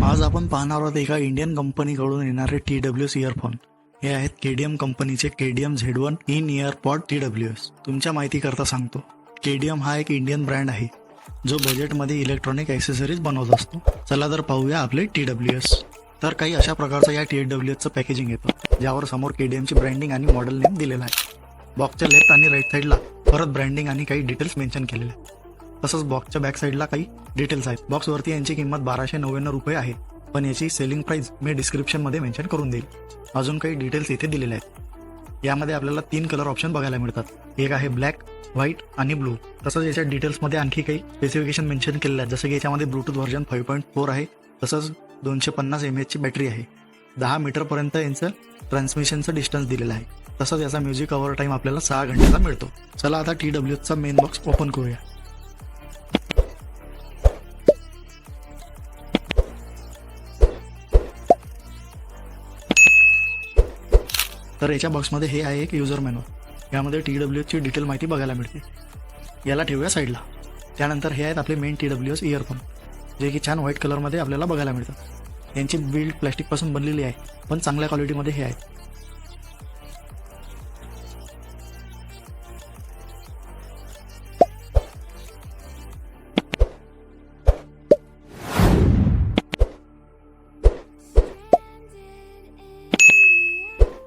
आज आपण पाहणार आहोत एका इंडियन कंपनीकडून येणारे TWS इयरफोन. हे आहेत KDM कंपनीचे KDM Z1 in earpod TWS. तुमच्या माहितीकरता सांगतो, KDM हा एक इंडियन ब्रँड आहे जो बजेटमध्ये इलेक्ट्रॉनिक ॲक्सेसरीज बनवत असतो. चला तर पाहूया आपले TWS. तर काही अशा प्रकारचं या TWSचं पॅकेजिंग येतं, ज्यावर समोर KDMची ब्रँडिंग आणि मॉडेल नेम दिलेला आहे. बॉक्सच्या लेफ्ट आणि राईट साईडला परत ब्रँडिंग आणि काही डिटेल्स मेन्शन केलेले आहेत. तसंच बॉक्सच्या बॅक साईडला काही डिटेल्स आहेत. बॉक्सवरती यांची किंमत 1299 रुपये आहे, पण याची सेलिंग प्राइस मी डिस्क्रिप्शनमध्ये मेन्शन करून देईल. अजून काही डिटेल्स इथे दिलेले आहेत. यामध्ये आपल्याला 3 कलर ऑप्शन बघायला मिळतात. एक आहे ब्लॅक, व्हाईट आणि ब्लू. तसंच याच्या डिटेल्समध्ये आणखी काही स्पेसिफिकेशन मेन्शन केलेले आहेत, जसं की याच्यामध्ये ब्लूटूथ व्हर्जन 5.4 आहे. तसंच 250 mAhची बॅटरी आहे. 10 मीटरपर्यंत यांचं ट्रान्समिशनचं डिस्टन्स दिलेलं आहे. तसंच याचा म्युझिक कव्हर टाईम आपल्याला 6 घंट्याचा मिळतो. चला आता TWSचा मेन बॉक्स ओपन करूया. तर याच्या बॉक्समध्ये हे आहे एक युजर मॅन्युअल. यामध्ये TWSची डिटेल माहिती बघायला मिळते. याला ठेवूया साईडला. त्यानंतर हे आहेत आपले मेन TWS इयरफोन, जे की छान व्हाईट कलरमध्ये आपल्याला बघायला मिळतात. यांची बिल्ड प्लॅस्टिकपासून बनलेली आहे, पण चांगल्या क्वालिटीमध्ये हे आहेत.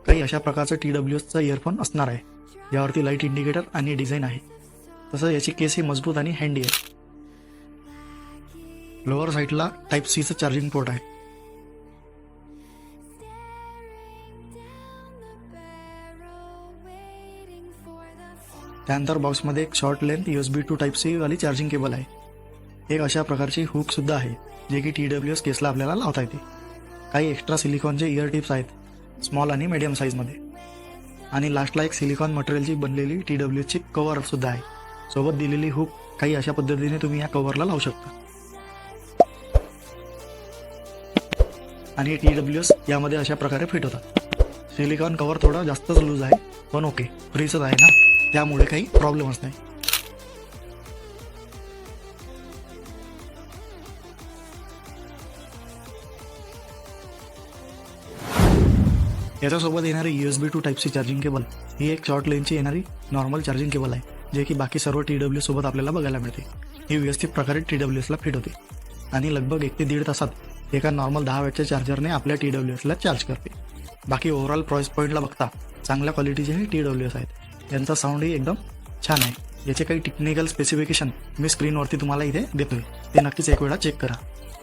काही अशा प्रकारचं TWSचा इयरफोन असणार आहे, ज्यावरती लाईट इंडिकेटर आणि डिझाईन आहे. तसंच याची केस ही मजबूत आणि हँडी आहे. लोअर साईडला टाईप Cचं चार्जिंग पोर्ट आहे. त्यानंतर बॉक्समध्ये एक short length USB to type C वाली चार्जिंग केबल आहे. एक अशा प्रकारची हुक सुद्धा आहे, जे की TWS केसला आपल्याला लावता येते. काही एक्स्ट्रा सिलिकॉनचे इयर टिप्स आहेत, स्मॉल आणि मीडियम साईजमध्ये. आणि लास्टला एक सिलिकॉन मटेरियलची बनलेली TWSची कवर सुद्धा आहे. सोबत दिलेली हुक काही अशा पद्धतीने तुम्ही या कव्हरला लावू शकता. आणि TWS यामध्ये अशा प्रकारे फिट होतात. सिलिकॉन कवर थोडा जास्तच लूज आहे, पण ओके, फ्रीच आहे ना, त्यामुळे काही प्रॉब्लेमच नाही. याच्यासोबत येणारी USB to type C charging cable ही एक शॉर्ट लेनची येणारी नॉर्मल चार्जिंग केबल आहे, जे की बाकी सर्व TWS सोबत आपल्याला बघायला मिळते. ही व्यवस्थित प्रकारे TWSला फिट होते आणि लगभग 1 ते 1.5 तासात एका नॉर्मल 10 वॅटच्या चार्जरने आपल्या TWSला चार्ज करते. बाकी ओव्हरऑल प्राइस पॉईंटला बघता चांगल्या क्वालिटीचे हे TWS आहेत. यांचा साऊंडही एकदम छान आहे. याचे काही टेक्निकल स्पेसिफिकेशन मी स्क्रीनवरती तुम्हाला इथे देतोय, ते नक्कीच एक वेळा चेक करा.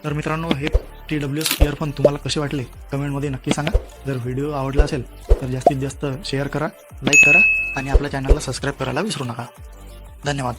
तर मित्रांनो, हे TWS इयरफोन तुम्हाला कसे वाटले कमेंटमध्ये नक्की सांगा. जर व्हिडिओ आवडला असेल तर जास्तीत जास्त शेअर करा, लाईक करा आणि आपल्या चॅनलला सबस्क्राईब करायला विसरू नका. धन्यवाद.